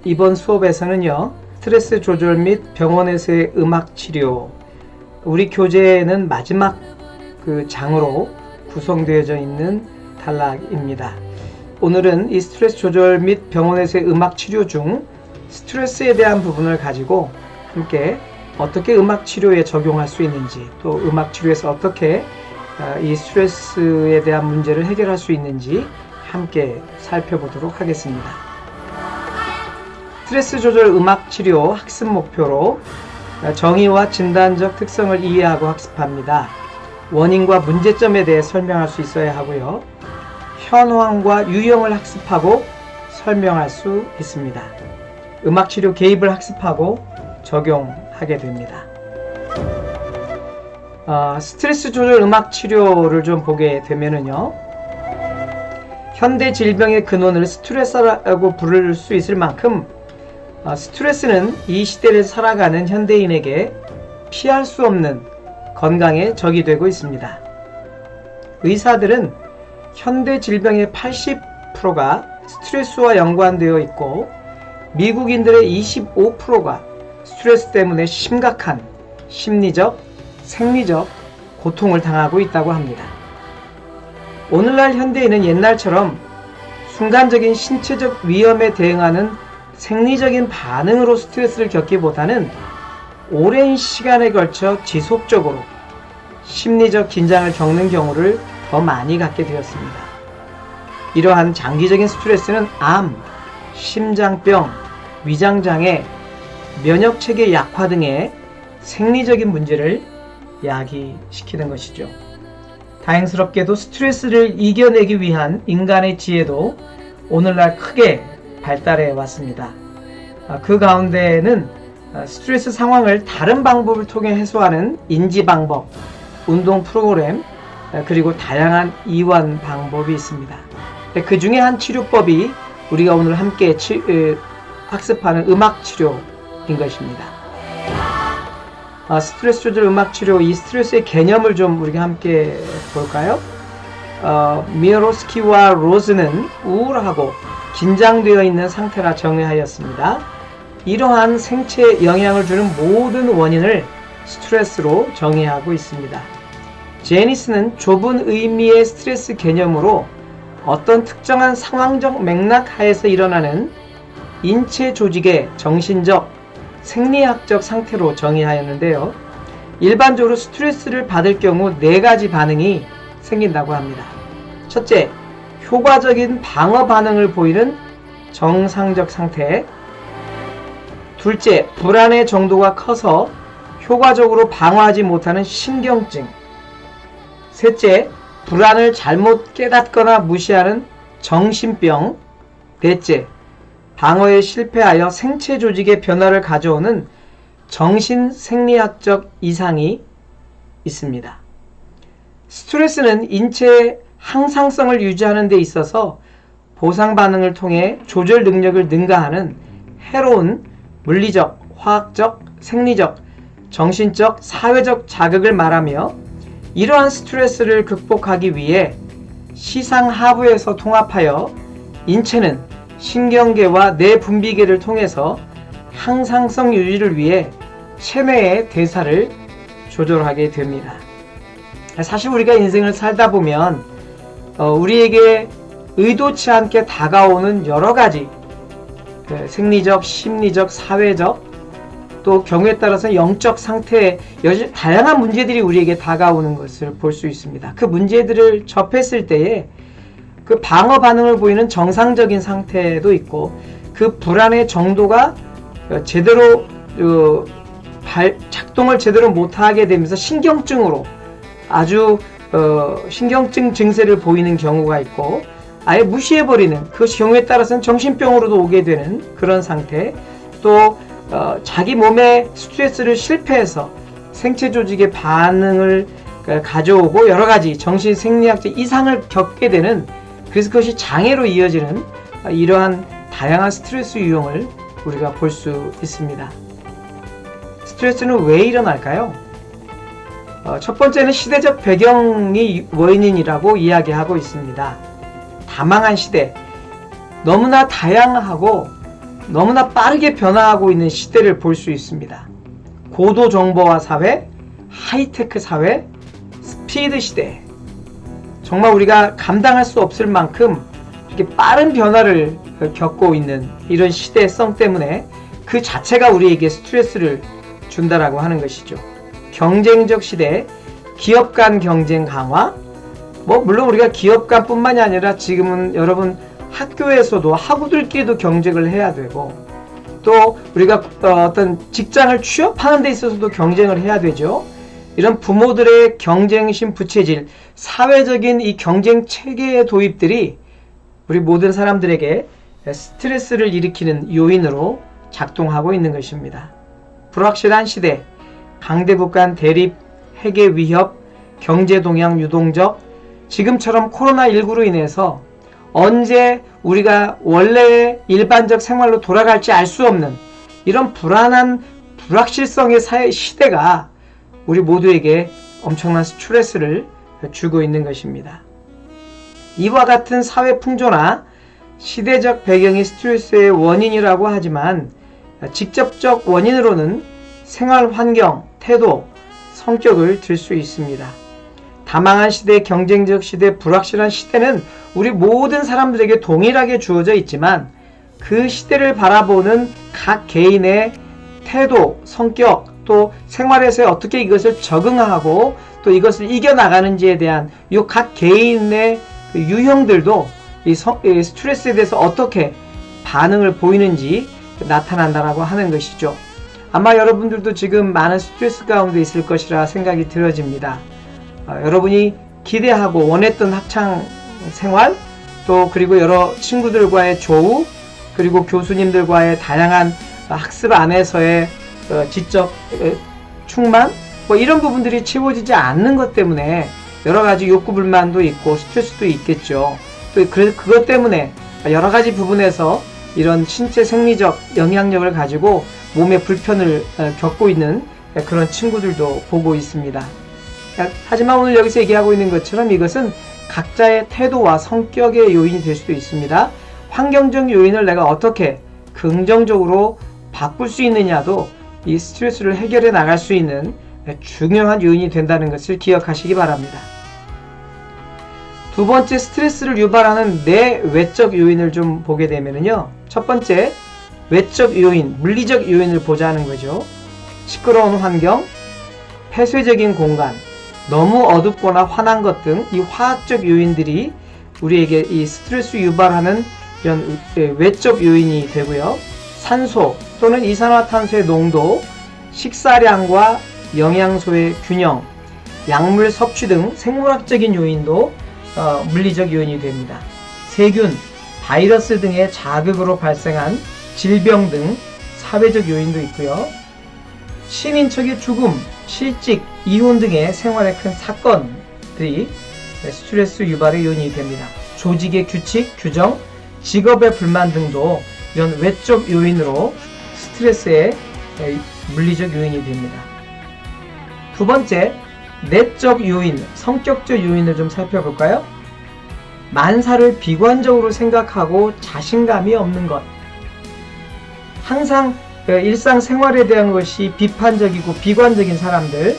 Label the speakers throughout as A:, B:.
A: 이번 수업에서는요, 스트레스 조절 및 병원에서의 음악 치료, 우리 교재에는 마지막 그 장으로 구성되어져 있는 단락입니다. 오늘은 이 스트레스 조절 및 병원에서의 음악 치료 중 스트레스에 대한 부분을 가지고 함께 어떻게 음악 치료에 적용할 수 있는지, 또 음악 치료에서 어떻게 이 스트레스에 대한 문제를 해결할 수 있는지 함께 살펴보도록 하겠습니다. 스트레스 조절 음악 치료 학습 목표로 정의와 진단적 특성을 이해하고 학습합니다. 원인과 문제점에 대해 설명할 수 있어야 하고요. 현황과 유형을 학습하고 설명할 수 있습니다. 음악 치료 개입을 학습하고 적용하게 됩니다. 스트레스 조절 음악 치료를 좀 보게 되면은요, 현대 질병의 근원을 스트레스라고 부를 수 있을 만큼 스트레스는 이 시대를 살아가는 현대인에게 피할 수 없는 건강에 적이 되고 있습니다. 의사들은 현대 질병의 80%가 스트레스와 연관되어 있고 미국인들의 25%가 스트레스 때문에 심각한 심리적, 생리적 고통을 당하고 있다고 합니다. 오늘날 현대인은 옛날처럼 순간적인 신체적 위험에 대응하는 생리적인 반응으로 스트레스를 겪기보다는 오랜 시간에 걸쳐 지속적으로 심리적 긴장을 겪는 경우를 더 많이 갖게 되었습니다. 이러한 장기적인 스트레스는 암, 심장병, 위장장애, 면역체계 약화 등의 생리적인 문제를 야기시키는 것이죠. 다행스럽게도 스트레스를 이겨내기 위한 인간의 지혜도 오늘날 크게 발달해 왔습니다. 그 가운데에는 스트레스 상황을 다른 방법을 통해 해소하는 인지 방법, 운동 프로그램, 그리고 다양한 이완 방법이 있습니다. 그 중에 한 치료법이 우리가 오늘 함께 학습하는 음악 치료인 것입니다. 스트레스 조절 음악 치료, 이 스트레스의 개념을 좀 우리가 함께 볼까요? 미어로스키와 로즈는 우울하고 긴장되어 있는 상태라 정의하였습니다. 이러한 생체에 영향을 주는 모든 원인을 스트레스로 정의하고 있습니다. 제니스는 좁은 의미의 스트레스 개념으로 어떤 특정한 상황적 맥락 하에서 일어나는 인체 조직의 정신적, 생리학적 상태로 정의하였는데요. 일반적으로 스트레스를 받을 경우 4가지 반응이 생긴다고 합니다. 첫째, 효과적인 방어 반응을 보이는 정상적 상태. 둘째, 불안의 정도가 커서 효과적으로 방어하지 못하는 신경증. 셋째, 불안을 잘못 깨닫거나 무시하는 정신병. 넷째, 방어에 실패하여 생체 조직의 변화를 가져오는 정신생리학적 이상이 있습니다. 스트레스는 인체의 항상성을 유지하는 데 있어서 보상 반응을 통해 조절 능력을 능가하는 해로운 물리적, 화학적, 생리적, 정신적, 사회적 자극을 말하며 이러한 스트레스를 극복하기 위해 시상하부에서 통합하여 인체는 신경계와 뇌분비계를 통해서 항상성 유지를 위해 체내의 대사를 조절하게 됩니다. 사실 우리가 인생을 살다 보면 우리에게 의도치 않게 다가오는 여러 가지 생리적, 심리적, 사회적, 또 경우에 따라서 영적 상태의 다양한 문제들이 우리에게 다가오는 것을 볼 수 있습니다. 그 문제들을 접했을 때에 그 방어 반응을 보이는 정상적인 상태도 있고, 그 불안의 정도가 제대로 작동을 제대로 못하게 되면서 신경증으로 아주 신경증 증세를 보이는 경우가 있고, 아예 무시해버리는, 그 경우에 따라서는 정신병으로도 오게 되는 그런 상태, 또 자기 몸에 스트레스를 실패해서 생체 조직의 반응을 가져오고 여러가지 정신생리학적 이상을 겪게 되는, 그래서 그것이 장애로 이어지는 이러한 다양한 스트레스 유형을 우리가 볼 수 있습니다. 스트레스는 왜 일어날까요? 첫 번째는 시대적 배경이 원인이라고 이야기하고 있습니다. 다망한 시대, 너무나 다양하고 너무나 빠르게 변화하고 있는 시대를 볼 수 있습니다. 고도 정보화 사회, 하이테크 사회, 스피드 시대. 정말 우리가 감당할 수 없을 만큼 이렇게 빠른 변화를 겪고 있는 이런 시대성 때문에 그 자체가 우리에게 스트레스를 준다라고 하는 것이죠. 경쟁적 시대, 기업 간 경쟁 강화. 물론 우리가 기업 간뿐만이 아니라 지금은 여러분 학교에서도 학우들끼리도 경쟁을 해야 되고, 또 우리가 어떤 직장을 취업하는 데 있어서도 경쟁을 해야 되죠. 이런 부모들의 경쟁심 부채질, 사회적인 이 경쟁 체계의 도입들이 우리 모든 사람들에게 스트레스를 일으키는 요인으로 작동하고 있는 것입니다. 불확실한 시대, 강대국 간 대립, 핵의 위협, 경제 동향 유동적, 지금처럼 코로나19로 인해서 언제 우리가 원래의 일반적 생활로 돌아갈지 알 수 없는 이런 불안한 불확실성의 시대가 우리 모두에게 엄청난 스트레스를 주고 있는 것입니다. 이와 같은 사회 풍조나 시대적 배경이 스트레스의 원인이라고 하지만 직접적 원인으로는 생활 환경, 태도, 성격을 들 수 있습니다. 다망한 시대, 경쟁적 시대, 불확실한 시대는 우리 모든 사람들에게 동일하게 주어져 있지만 그 시대를 바라보는 각 개인의 태도, 성격, 또 생활에서 어떻게 이것을 적응하고 또 이것을 이겨나가는지에 대한 이 각 개인의 유형들도 이 스트레스에 대해서 어떻게 반응을 보이는지 나타난다라고 하는 것이죠. 아마 여러분들도 지금 많은 스트레스 가운데 있을 것이라 생각이 들어집니다. 여러분이 기대하고 원했던 학창 생활, 또 그리고 여러 친구들과의 조우, 그리고 교수님들과의 다양한 학습 안에서의 지적 충만, 이런 부분들이 채워지지 않는 것 때문에 여러 가지 욕구 불만도 있고 스트레스도 있겠죠. 또 그것 때문에 여러 가지 부분에서 이런 신체 생리적 영향력을 가지고 몸의 불편을 겪고 있는 그런 친구들도 보고 있습니다. 하지만 오늘 여기서 얘기하고 있는 것처럼 이것은 각자의 태도와 성격의 요인이 될 수도 있습니다. 환경적 요인을 내가 어떻게 긍정적으로 바꿀 수 있느냐도 이 스트레스를 해결해 나갈 수 있는 중요한 요인이 된다는 것을 기억하시기 바랍니다. 두 번째, 스트레스를 유발하는 내외적 요인을 좀 보게 되면요. 첫 번째, 외적 요인, 물리적 요인을 보자는 거죠. 시끄러운 환경, 폐쇄적인 공간, 너무 어둡거나 환한 것 등 이 화학적 요인들이 우리에게 이 스트레스 유발하는 이런 외적 요인이 되고요. 산소 또는 이산화탄소의 농도, 식사량과 영양소의 균형, 약물 섭취 등 생물학적인 요인도 물리적 요인이 됩니다. 세균, 바이러스 등의 자극으로 발생한 질병 등 사회적 요인도 있고요. 시민척의 죽음, 실직, 이혼 등의 생활에 큰 사건들이 스트레스 유발의 요인이 됩니다. 조직의 규칙, 규정, 직업의 불만 등도 이런 외적 요인으로 스트레스의 물리적 요인이 됩니다. 두 번째, 내적 요인, 성격적 요인을 좀 살펴볼까요? 만사를 비관적으로 생각하고 자신감이 없는 것. 항상 일상생활에 대한 것이 비판적이고 비관적인 사람들,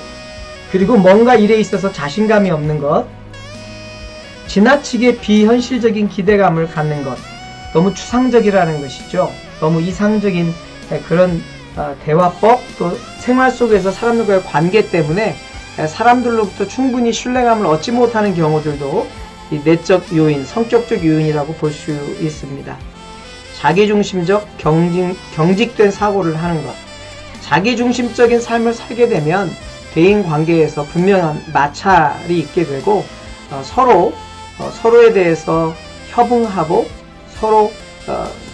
A: 그리고 뭔가 일에 있어서 자신감이 없는 것, 지나치게 비현실적인 기대감을 갖는 것, 너무 추상적이라는 것이죠. 너무 이상적인 그런 대화법, 또 생활 속에서 사람들과의 관계 때문에 사람들로부터 충분히 신뢰감을 얻지 못하는 경우들도 이 내적 요인, 성격적 요인이라고 볼 수 있습니다. 자기중심적 경직된 사고를 하는 것. 자기중심적인 삶을 살게 되면 대인관계에서 분명한 마찰이 있게 되고 서로에 대해서 협응하고 서로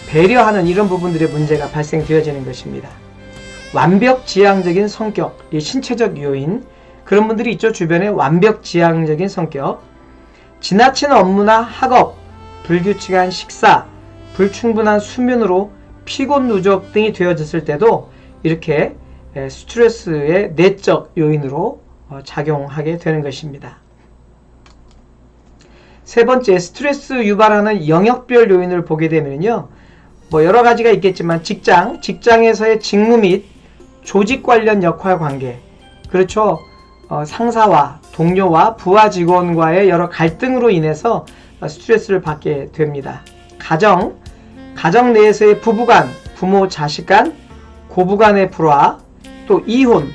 A: 배려하는 이런 부분들의 문제가 발생되어지는 것입니다. 완벽지향적인 성격, 이 신체적 요인, 그런 분들이 있죠. 주변에 완벽지향적인 성격, 지나친 업무나 학업, 불규칙한 식사, 불충분한 수면으로 피곤 누적 등이 되어졌을 때도 이렇게 스트레스의 내적 요인으로 작용하게 되는 것입니다. 세 번째, 스트레스 유발하는 영역별 요인을 보게 되면요. 뭐 여러 가지가 있겠지만 직장에서의 직무 및 조직 관련 역할 관계, 그렇죠. 상사와 동료와 부하 직원과의 여러 갈등으로 인해서 스트레스를 받게 됩니다. 가정 내에서의 부부간, 부모 자식 간, 고부간의 불화, 또 이혼,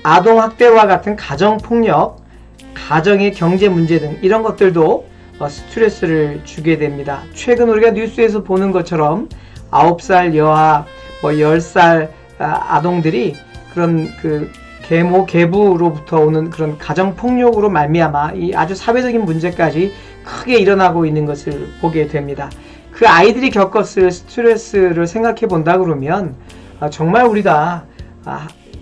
A: 아동학대와 같은 가정폭력, 가정의 경제 문제 등 이런 것들도 스트레스를 주게 됩니다. 최근 우리가 뉴스에서 보는 것처럼 9살 여아, 10살 아동들이 그런 계모, 계부로부터 오는 그런 가정폭력으로 말미암아 이 아주 사회적인 문제까지 크게 일어나고 있는 것을 보게 됩니다. 그 아이들이 겪었을 스트레스를 생각해 본다 그러면 정말 우리가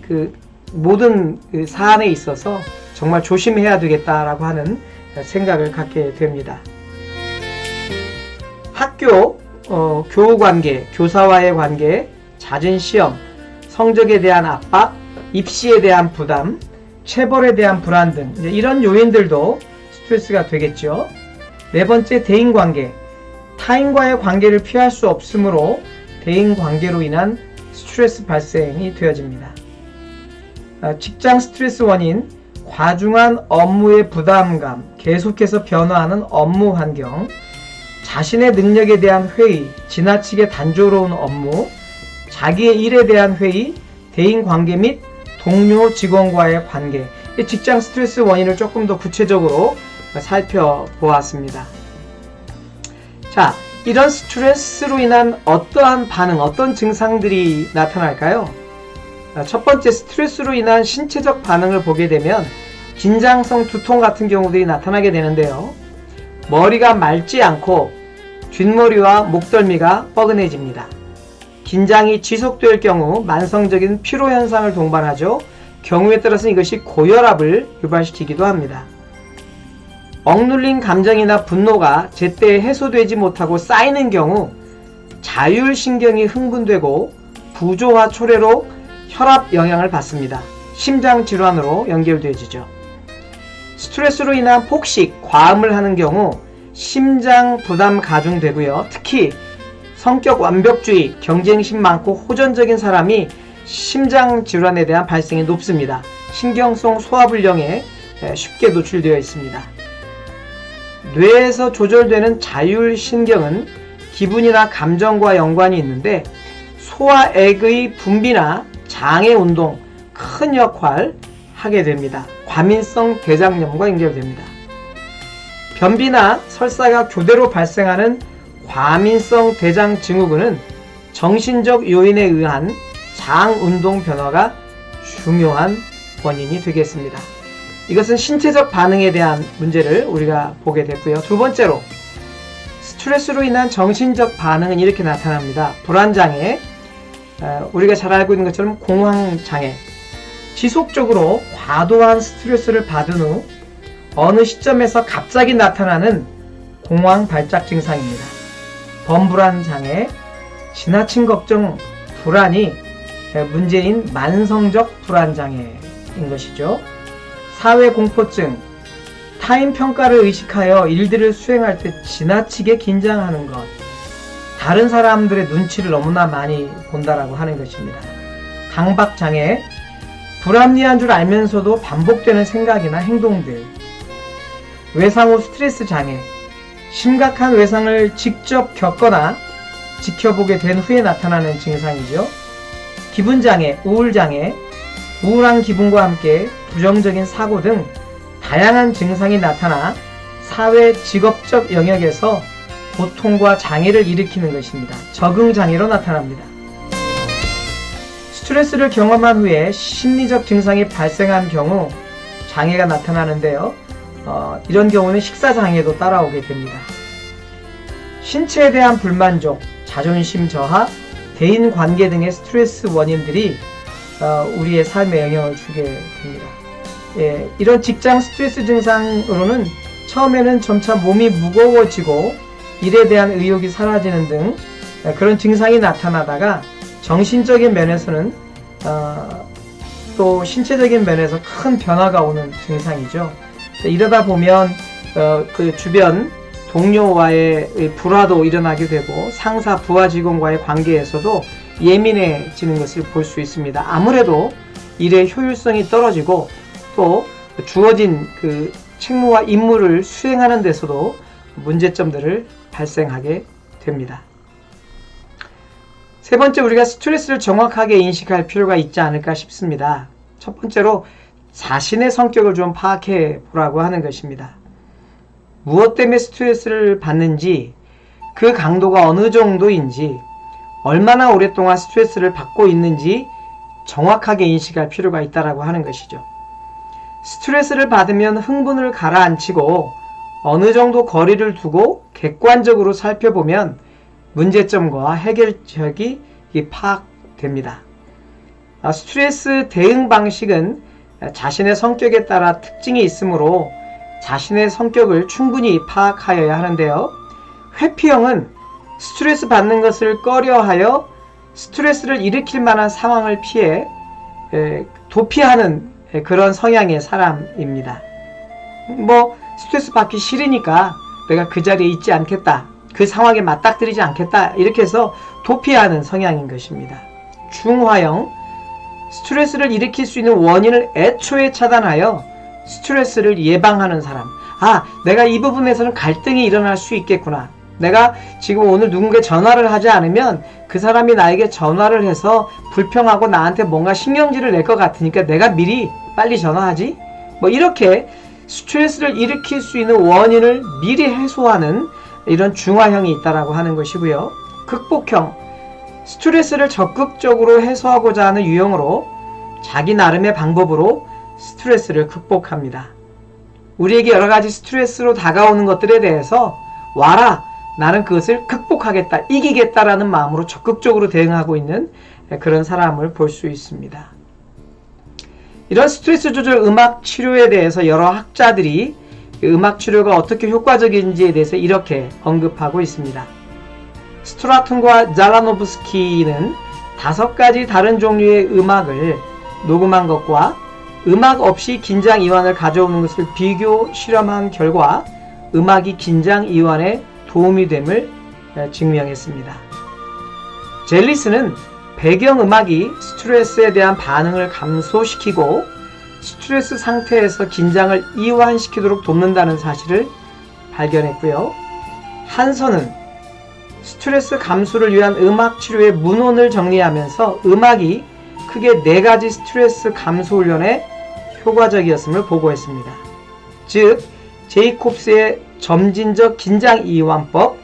A: 그 모든 사안에 있어서 정말 조심해야 되겠다라고 하는 생각을 갖게 됩니다. 학교, 교우 관계, 교사와의 관계, 잦은 시험, 성적에 대한 압박, 입시에 대한 부담, 체벌에 대한 불안 등 이런 요인들도 스트레스가 되겠죠. 네 번째, 대인관계. 타인과의 관계를 피할 수 없으므로 대인관계로 인한 스트레스 발생이 되어집니다. 직장 스트레스 원인, 과중한 업무의 부담감, 계속해서 변화하는 업무 환경, 자신의 능력에 대한 회의, 지나치게 단조로운 업무, 자기의 일에 대한 회의, 대인관계 및 동료 직원과의 관계, 직장 스트레스 원인을 조금 더 구체적으로 살펴보았습니다. 자, 이런 스트레스로 인한 어떠한 반응, 어떤 증상들이 나타날까요? 첫 번째, 스트레스로 인한 신체적 반응을 보게 되면 긴장성 두통 같은 경우들이 나타나게 되는데요. 머리가 맑지 않고 뒷머리와 목덜미가 뻐근해집니다. 긴장이 지속될 경우 만성적인 피로 현상을 동반하죠. 경우에 따라서는 이것이 고혈압을 유발시키기도 합니다. 억눌린 감정이나 분노가 제때 해소되지 못하고 쌓이는 경우 자율신경이 흥분되고 부조화 초래로 혈압 영향을 받습니다. 심장질환으로 연결되어지죠. 스트레스로 인한 폭식, 과음을 하는 경우 심장 부담 가중되고요. 특히 성격 완벽주의, 경쟁심 많고 호전적인 사람이 심장질환에 대한 발생이 높습니다. 신경성 소화불량에 쉽게 노출되어 있습니다. 뇌에서 조절되는 자율신경은 기분이나 감정과 연관이 있는데 소화액의 분비나 장의 운동 큰 역할 하게 됩니다. 과민성 대장염과 연결됩니다. 변비나 설사가 교대로 발생하는 과민성 대장 증후군은 정신적 요인에 의한 장 운동 변화가 중요한 원인이 되겠습니다. 이것은 신체적 반응에 대한 문제를 우리가 보게 됐고요. 두 번째로, 스트레스로 인한 정신적 반응은 이렇게 나타납니다. 불안장애, 우리가 잘 알고 있는 것처럼 공황장애, 지속적으로 과도한 스트레스를 받은 후 어느 시점에서 갑자기 나타나는 공황 발작 증상입니다. 범불안장애, 지나친 걱정, 불안이 문제인 만성적 불안장애인 것이죠. 사회공포증, 타인 평가를 의식하여 일들을 수행할 때 지나치게 긴장하는 것, 다른 사람들의 눈치를 너무나 많이 본다라고 하는 것입니다. 강박장애, 불합리한 줄 알면서도 반복되는 생각이나 행동들. 외상 후 스트레스 장애, 심각한 외상을 직접 겪거나 지켜보게 된 후에 나타나는 증상이죠. 기분장애, 우울장애, 우울한 기분과 함께 부정적인 사고 등 다양한 증상이 나타나 사회 직업적 영역에서 고통과 장애를 일으키는 것입니다. 적응장애로 나타납니다. 스트레스를 경험한 후에 심리적 증상이 발생한 경우 장애가 나타나는데요. 이런 경우는 식사장애도 따라오게 됩니다. 신체에 대한 불만족, 자존심 저하, 대인관계 등의 스트레스 원인들이 우리의 삶에 영향을 주게 됩니다. 이런 직장 스트레스 증상으로는 처음에는 점차 몸이 무거워지고 일에 대한 의욕이 사라지는 등 그런 증상이 나타나다가 정신적인 면에서는 또 신체적인 면에서 큰 변화가 오는 증상이죠. 이러다 보면 그 주변 동료와의 불화도 일어나게 되고 상사, 부하 직원과의 관계에서도 예민해지는 것을 볼 수 있습니다. 아무래도 일의 효율성이 떨어지고 또 주어진 그 책무와 임무를 수행하는 데서도 문제점들을 발생하게 됩니다. 세 번째, 우리가 스트레스를 정확하게 인식할 필요가 있지 않을까 싶습니다. 첫 번째로 자신의 성격을 좀 파악해 보라고 하는 것입니다. 무엇 때문에 스트레스를 받는지, 그 강도가 어느 정도인지, 얼마나 오랫동안 스트레스를 받고 있는지 정확하게 인식할 필요가 있다고 하는 것이죠. 스트레스를 받으면 흥분을 가라앉히고 어느 정도 거리를 두고 객관적으로 살펴보면 문제점과 해결책이 파악됩니다. 스트레스 대응 방식은 자신의 성격에 따라 특징이 있으므로 자신의 성격을 충분히 파악하여야 하는데요. 회피형은 스트레스 받는 것을 꺼려하여 스트레스를 일으킬 만한 상황을 피해 도피하는 그런 성향의 사람입니다. 스트레스 받기 싫으니까 내가 그 자리에 있지 않겠다, 그 상황에 맞닥뜨리지 않겠다, 이렇게 해서 도피하는 성향인 것입니다. 중화형, 스트레스를 일으킬 수 있는 원인을 애초에 차단하여 스트레스를 예방하는 사람. 내가 이 부분에서는 갈등이 일어날 수 있겠구나. 내가 지금 오늘 누군가 전화를 하지 않으면 그 사람이 나에게 전화를 해서 불평하고 나한테 뭔가 신경질을 낼 것 같으니까 내가 미리 빨리 전화하지? 이렇게 스트레스를 일으킬 수 있는 원인을 미리 해소하는 이런 중화형이 있다라고 하는 것이고요. 극복형, 스트레스를 적극적으로 해소하고자 하는 유형으로 자기 나름의 방법으로 스트레스를 극복합니다. 우리에게 여러 가지 스트레스로 다가오는 것들에 대해서 와라, 나는 그것을 극복하겠다, 이기겠다라는 마음으로 적극적으로 대응하고 있는 그런 사람을 볼 수 있습니다. 이런 스트레스 조절 음악 치료에 대해서 여러 학자들이 음악 치료가 어떻게 효과적인지에 대해서 이렇게 언급하고 있습니다. 스트라톤과 잘라노브스키는 5가지 다른 종류의 음악을 녹음한 것과 음악 없이 긴장 이완을 가져오는 것을 비교 실험한 결과 음악이 긴장 이완에 도움이 됨을 증명했습니다. 젤리스는 배경음악이 스트레스에 대한 반응을 감소시키고 스트레스 상태에서 긴장을 이완시키도록 돕는다는 사실을 발견했고요. 한선은 스트레스 감소를 위한 음악 치료의 문헌을 정리하면서 음악이 크게 4가지 스트레스 감소 훈련에 효과적이었음을 보고했습니다. 즉, 제이콥스의 점진적 긴장 이완법,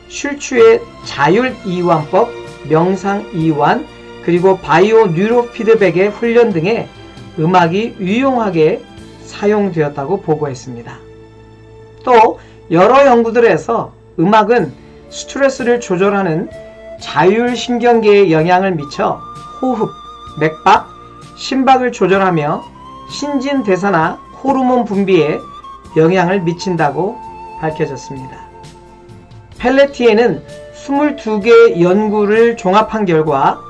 A: 슐츠의 자율 이완법, 명상 이완, 그리고 바이오 뉴로 피드백의 훈련 등의 음악이 유용하게 사용되었다고 보고했습니다. 또 여러 연구들에서 음악은 스트레스를 조절하는 자율신경계에 영향을 미쳐 호흡, 맥박, 심박을 조절하며 신진대사나 호르몬 분비에 영향을 미친다고 밝혀졌습니다. 펠레티에는 22개의 연구를 종합한 결과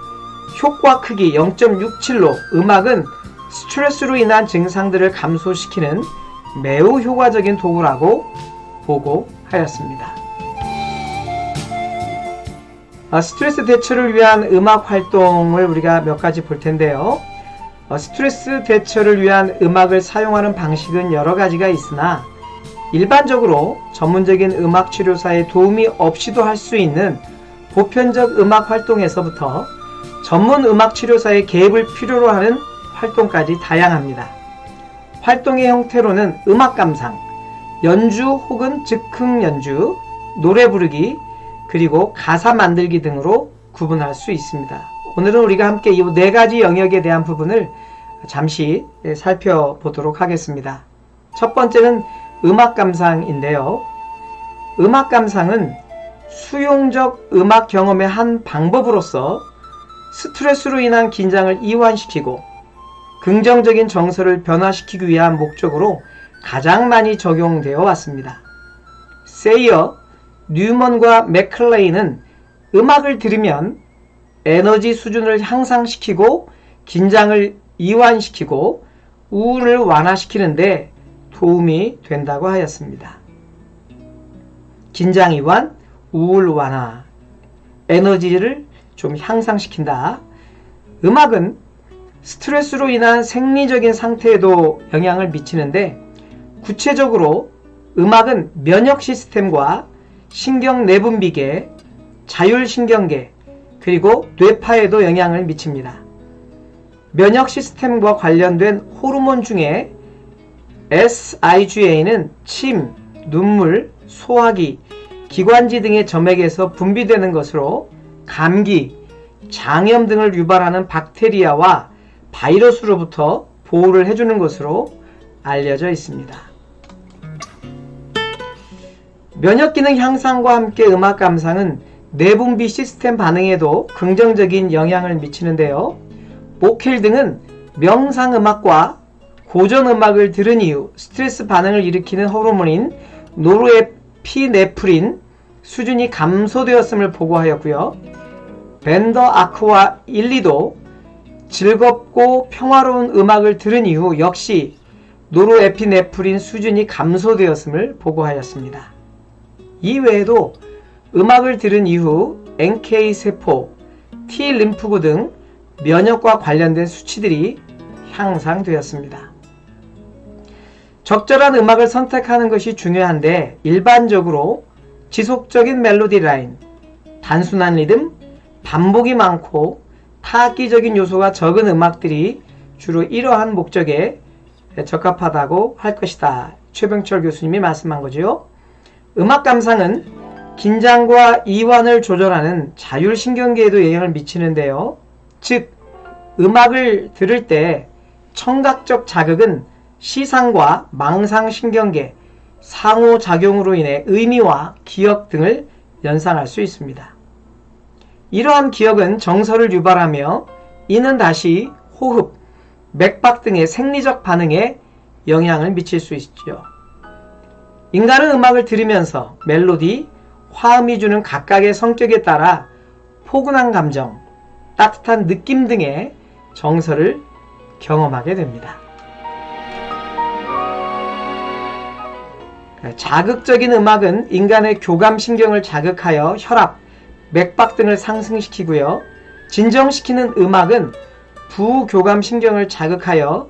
A: 효과 크기 0.67로 음악은 스트레스로 인한 증상들을 감소시키는 매우 효과적인 도구라고 보고하였습니다. 스트레스 대처를 위한 음악 활동을 우리가 몇 가지 볼 텐데요. 스트레스 대처를 위한 음악을 사용하는 방식은 여러 가지가 있으나 일반적으로 전문적인 음악 치료사의 도움이 없이도 할 수 있는 보편적 음악 활동에서부터 전문 음악 치료사의 개입을 필요로 하는 활동까지 다양합니다. 활동의 형태로는 음악 감상, 연주 혹은 즉흥 연주, 노래 부르기, 그리고 가사 만들기 등으로 구분할 수 있습니다. 오늘은 우리가 함께 이 4가지 영역에 대한 부분을 잠시 살펴보도록 하겠습니다. 첫 번째는 음악 감상인데요. 음악 감상은 수용적 음악 경험의 한 방법으로서 스트레스로 인한 긴장을 이완시키고 긍정적인 정서를 변화시키기 위한 목적으로 가장 많이 적용되어 왔습니다. 세이어, 뉴먼과 맥클레인은 음악을 들으면 에너지 수준을 향상시키고 긴장을 이완시키고 우울을 완화시키는데 도움이 된다고 하였습니다. 긴장 이완, 우울 완화, 에너지를 좀 향상시킨다. 음악은 스트레스로 인한 생리적인 상태에도 영향을 미치는데, 구체적으로 음악은 면역 시스템과 신경 내분비계, 자율신경계, 그리고 뇌파에도 영향을 미칩니다. 면역 시스템과 관련된 호르몬 중에 SIGA는 침, 눈물, 소화기, 기관지 등의 점액에서 분비되는 것으로 감기, 장염 등을 유발하는 박테리아와 바이러스로부터 보호를 해주는 것으로 알려져 있습니다. 면역기능 향상과 함께 음악 감상은 내분비 시스템 반응에도 긍정적인 영향을 미치는데요. 모켈 등은 명상음악과 고전음악을 들은 이후 스트레스 반응을 일으키는 호르몬인 노르에피네프린 수준이 감소되었음을 보고하였고요. 밴더 아크와 일리도 즐겁고 평화로운 음악을 들은 이후 역시 노르에피네프린 수준이 감소되었음을 보고하였습니다. 이외에도 음악을 들은 이후 NK세포, T림프구 등 면역과 관련된 수치들이 향상되었습니다. 적절한 음악을 선택하는 것이 중요한데, 일반적으로 지속적인 멜로디 라인, 단순한 리듬, 반복이 많고 타악기적인 요소가 적은 음악들이 주로 이러한 목적에 적합하다고 할 것이다. 최병철 교수님이 말씀한 거죠. 음악 감상은 긴장과 이완을 조절하는 자율신경계에도 영향을 미치는데요. 즉, 음악을 들을 때 청각적 자극은 시상과 망상신경계, 상호작용으로 인해 의미와 기억 등을 연상할 수 있습니다. 이러한 기억은 정서를 유발하며 이는 다시 호흡, 맥박 등의 생리적 반응에 영향을 미칠 수 있죠. 인간은 음악을 들으면서 멜로디, 화음이 주는 각각의 성격에 따라 포근한 감정, 따뜻한 느낌 등의 정서를 경험하게 됩니다. 자극적인 음악은 인간의 교감신경을 자극하여 혈압, 맥박 등을 상승시키고요. 진정시키는 음악은 부교감신경을 자극하여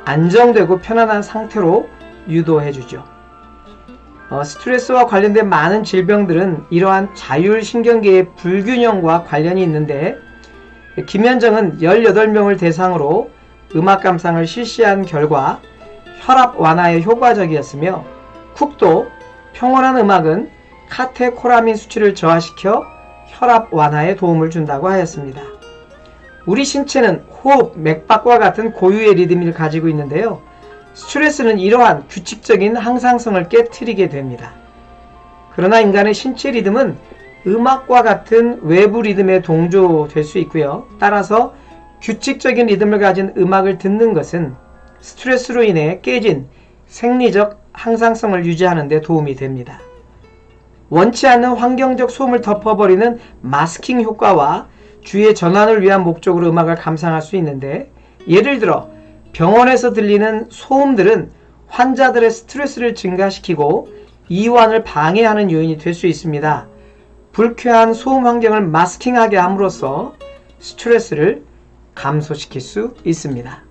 A: 안정되고 편안한 상태로 유도해주죠. 스트레스와 관련된 많은 질병들은 이러한 자율신경계의 불균형과 관련이 있는데, 김현정은 18명을 대상으로 음악 감상을 실시한 결과 혈압 완화에 효과적이었으며, 쿡도 평온한 음악은 카테코라민 수치를 저하시켜 혈압 완화에 도움을 준다고 하였습니다. 우리 신체는 호흡, 맥박과 같은 고유의 리듬을 가지고 있는데요. 스트레스는 이러한 규칙적인 항상성을 깨트리게 됩니다. 그러나 인간의 신체 리듬은 음악과 같은 외부 리듬에 동조될 수 있고요. 따라서 규칙적인 리듬을 가진 음악을 듣는 것은 스트레스로 인해 깨진 생리적 항상성을 유지하는 데 도움이 됩니다. 원치 않는 환경적 소음을 덮어버리는 마스킹 효과와 주의 전환을 위한 목적으로 음악을 감상할 수 있는데, 예를 들어 병원에서 들리는 소음들은 환자들의 스트레스를 증가시키고 이완을 방해하는 요인이 될 수 있습니다. 불쾌한 소음 환경을 마스킹하게 함으로써 스트레스를 감소시킬 수 있습니다.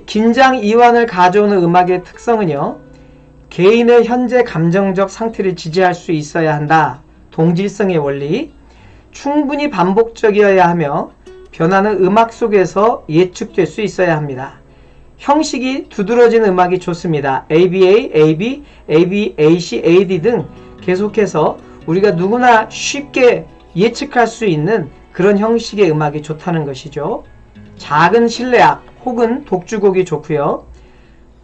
A: 긴장 이완을 가져오는 음악의 특성은요, 개인의 현재 감정적 상태를 지지할 수 있어야 한다. 동질성의 원리. 충분히 반복적이어야 하며 변화는 음악 속에서 예측될 수 있어야 합니다. 형식이 두드러진 음악이 좋습니다. ABA, AB, AB, AC, AD 등 계속해서 우리가 누구나 쉽게 예측할 수 있는 그런 형식의 음악이 좋다는 것이죠. 작은 실내악 혹은 독주곡이 좋고요.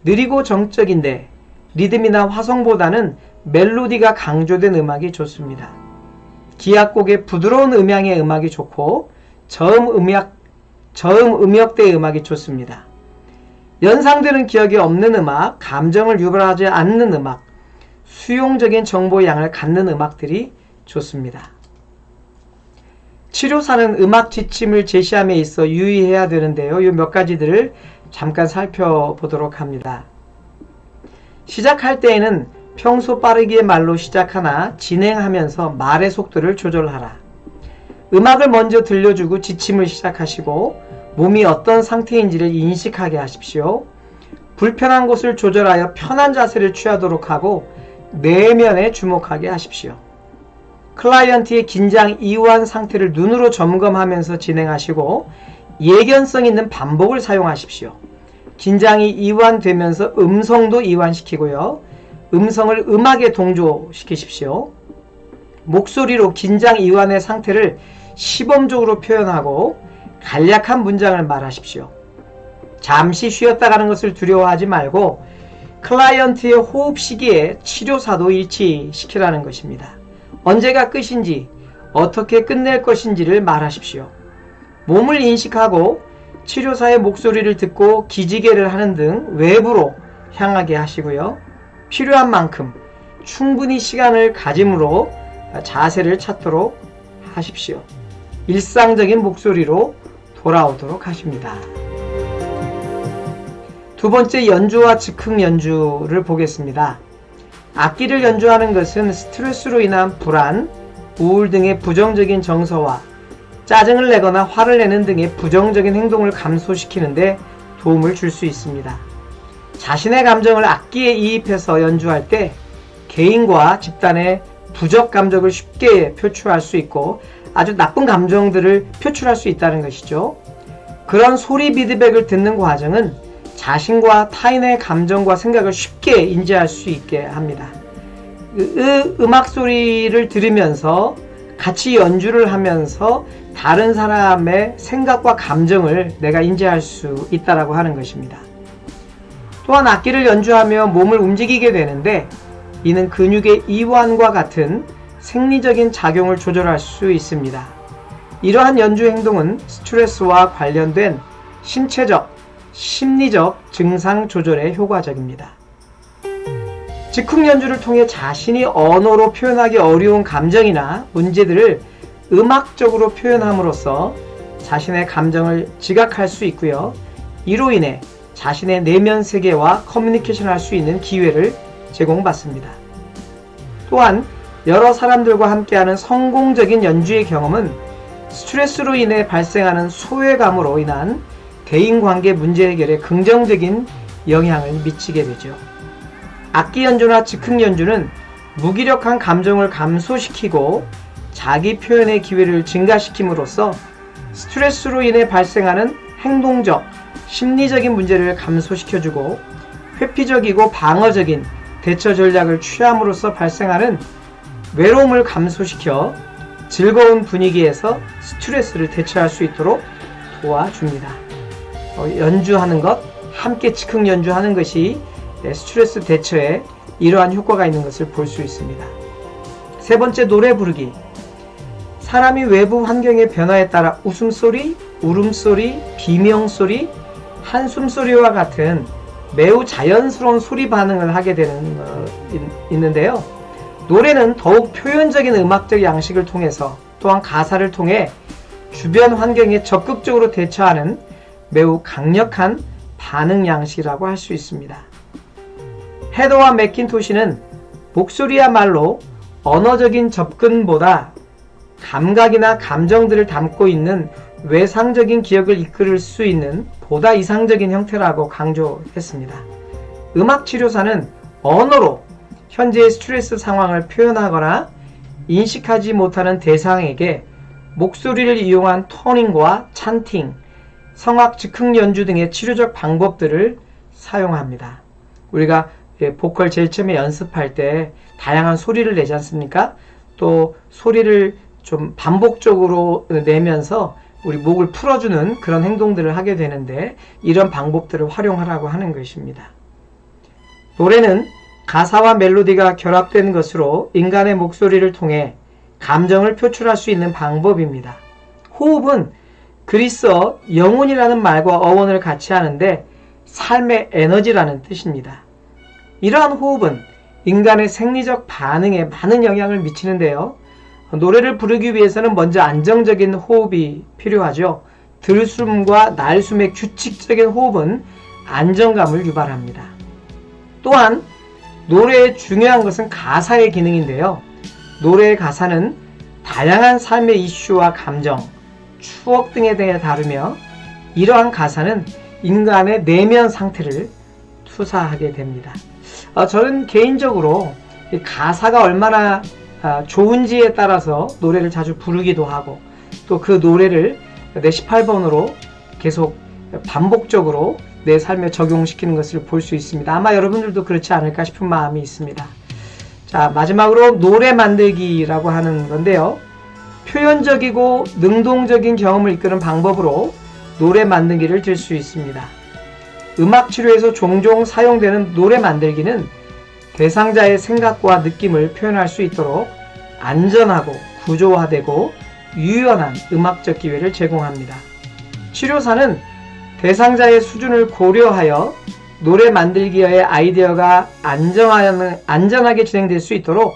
A: 느리고 정적인데 리듬이나 화성보다는 멜로디가 강조된 음악이 좋습니다. 기악곡의 부드러운 음향의 음악이 좋고 저음 음역대의 음악이 좋습니다. 연상되는 기억이 없는 음악, 감정을 유발하지 않는 음악, 수용적인 정보의 양을 갖는 음악들이 좋습니다. 치료사는 음악 지침을 제시함에 있어 유의해야 되는데요. 이 몇 가지들을 잠깐 살펴보도록 합니다. 시작할 때에는 평소 빠르기의 말로 시작하나 진행하면서 말의 속도를 조절하라. 음악을 먼저 들려주고 지침을 시작하시고 몸이 어떤 상태인지를 인식하게 하십시오. 불편한 곳을 조절하여 편한 자세를 취하도록 하고 내면에 주목하게 하십시오. 클라이언트의 긴장 이완 상태를 눈으로 점검하면서 진행하시고 예견성 있는 반복을 사용하십시오. 긴장이 이완되면서 음성도 이완시키고요. 음성을 음악에 동조시키십시오. 목소리로 긴장 이완의 상태를 시범적으로 표현하고 간략한 문장을 말하십시오. 잠시 쉬었다 가는 것을 두려워하지 말고 클라이언트의 호흡 시기에 치료사도 일치시키라는 것입니다. 언제가 끝인지, 어떻게 끝낼 것인지를 말하십시오. 몸을 인식하고 치료사의 목소리를 듣고 기지개를 하는 등 외부로 향하게 하시고요. 필요한 만큼 충분히 시간을 가짐으로 자세를 찾도록 하십시오. 일상적인 목소리로 돌아오도록 하십니다. 두 번째, 연주와 즉흥 연주를 보겠습니다. 악기를 연주하는 것은 스트레스로 인한 불안, 우울 등의 부정적인 정서와 짜증을 내거나 화를 내는 등의 부정적인 행동을 감소시키는데 도움을 줄 수 있습니다. 자신의 감정을 악기에 이입해서 연주할 때 개인과 집단의 부적 감정을 쉽게 표출할 수 있고 아주 나쁜 감정들을 표출할 수 있다는 것이죠. 그런 소리 피드백을 듣는 과정은 자신과 타인의 감정과 생각을 쉽게 인지할 수 있게 합니다. 음악 소리를 들으면서 같이 연주를 하면서 다른 사람의 생각과 감정을 내가 인지할 수 있다고 하는 것입니다. 또한 악기를 연주하며 몸을 움직이게 되는데 이는 근육의 이완과 같은 생리적인 작용을 조절할 수 있습니다. 이러한 연주 행동은 스트레스와 관련된 신체적, 심리적 증상 조절에 효과적입니다. 즉흥 연주를 통해 자신이 언어로 표현하기 어려운 감정이나 문제들을 음악적으로 표현함으로써 자신의 감정을 지각할 수 있고요. 이로 인해 자신의 내면 세계와 커뮤니케이션 할 수 있는 기회를 제공받습니다. 또한 여러 사람들과 함께하는 성공적인 연주의 경험은 스트레스로 인해 발생하는 소외감으로 인한 대인관계 문제 해결에 긍정적인 영향을 미치게 되죠. 악기 연주나 즉흥 연주는 무기력한 감정을 감소시키고 자기 표현의 기회를 증가시킴으로써 스트레스로 인해 발생하는 행동적, 심리적인 문제를 감소시켜주고 회피적이고 방어적인 대처 전략을 취함으로써 발생하는 외로움을 감소시켜 즐거운 분위기에서 스트레스를 대처할 수 있도록 도와줍니다. 연주하는 것, 함께 즉흥 연주하는 것이 스트레스 대처에 이러한 효과가 있는 것을 볼 수 있습니다. 세 번째, 노래 부르기. 사람이 외부 환경의 변화에 따라 웃음소리, 울음소리, 비명소리, 한숨소리와 같은 매우 자연스러운 소리 반응을 하게 있는데요. 노래는 더욱 표현적인 음악적 양식을 통해서 또한 가사를 통해 주변 환경에 적극적으로 대처하는 매우 강력한 반응 양식이라고 할 수 있습니다. 헤더와 맥킨토시는 목소리야말로 언어적인 접근보다 감각이나 감정들을 담고 있는 외상적인 기억을 이끌 수 있는 보다 이상적인 형태라고 강조했습니다. 음악치료사는 언어로 현재의 스트레스 상황을 표현하거나 인식하지 못하는 대상에게 목소리를 이용한 토닝과 찬팅, 성악 즉흥 연주 등의 치료적 방법들을 사용합니다. 우리가 보컬 제일 처음에 연습할 때 다양한 소리를 내지 않습니까? 또 소리를 좀 반복적으로 내면서 우리 목을 풀어주는 그런 행동들을 하게 되는데 이런 방법들을 활용하라고 하는 것입니다. 노래는 가사와 멜로디가 결합된 것으로 인간의 목소리를 통해 감정을 표출할 수 있는 방법입니다. 호흡은 그리스어 영혼이라는 말과 어원을 같이 하는데 삶의 에너지라는 뜻입니다. 이러한 호흡은 인간의 생리적 반응에 많은 영향을 미치는데요. 노래를 부르기 위해서는 먼저 안정적인 호흡이 필요하죠. 들숨과 날숨의 규칙적인 호흡은 안정감을 유발합니다. 또한 노래의 중요한 것은 가사의 기능인데요. 노래의 가사는 다양한 삶의 이슈와 감정, 추억 등에 대해 다루며 이러한 가사는 인간의 내면 상태를 투사하게 됩니다. 저는 개인적으로 이 가사가 얼마나 좋은지에 따라서 노래를 자주 부르기도 하고 또 그 노래를 내 18번으로 계속 반복적으로 내 삶에 적용시키는 것을 볼 수 있습니다. 아마 여러분들도 그렇지 않을까 싶은 마음이 있습니다. 자, 마지막으로 노래 만들기라고 하는 건데요. 표현적이고 능동적인 경험을 이끄는 방법으로 노래 만들기를 들 수 있습니다. 음악 치료에서 종종 사용되는 노래 만들기는 대상자의 생각과 느낌을 표현할 수 있도록 안전하고 구조화되고 유연한 음악적 기회를 제공합니다. 치료사는 대상자의 수준을 고려하여 노래 만들기의 아이디어가 안전하게 진행될 수 있도록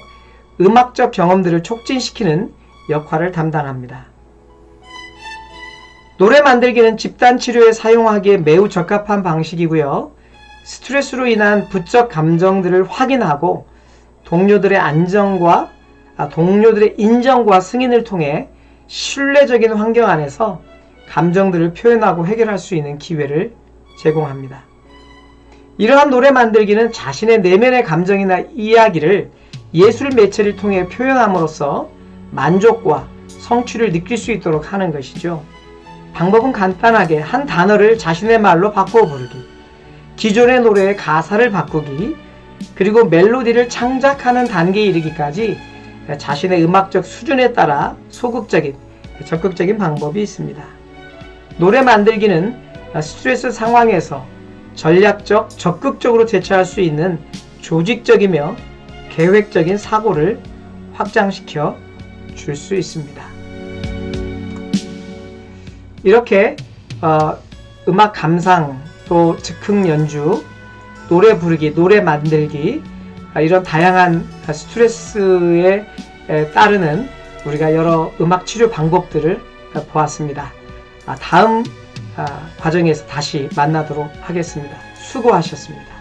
A: 음악적 경험들을 촉진시키는 역할을 담당합니다. 노래 만들기는 집단 치료에 사용하기에 매우 적합한 방식이고요. 스트레스로 인한 부적 감정들을 확인하고 동료들의 인정과 승인을 통해 신뢰적인 환경 안에서 감정들을 표현하고 해결할 수 있는 기회를 제공합니다. 이러한 노래 만들기는 자신의 내면의 감정이나 이야기를 예술 매체를 통해 표현함으로써 만족과 성취를 느낄 수 있도록 하는 것이죠. 방법은 간단하게 한 단어를 자신의 말로 바꾸어 부르기, 기존의 노래의 가사를 바꾸기, 그리고 멜로디를 창작하는 단계에 이르기까지 자신의 음악적 수준에 따라 소극적인, 적극적인 방법이 있습니다. 노래 만들기는 스트레스 상황에서 전략적, 적극적으로 대처할 수 있는 조직적이며 계획적인 사고를 확장시켜 줄 수 있습니다. 이렇게 음악 감상, 또 즉흥 연주, 노래 부르기, 노래 만들기, 이런 다양한 스트레스에 따르는 우리가 여러 음악 치료 방법들을 보았습니다. 다음 과정에서 다시 만나도록 하겠습니다. 수고하셨습니다.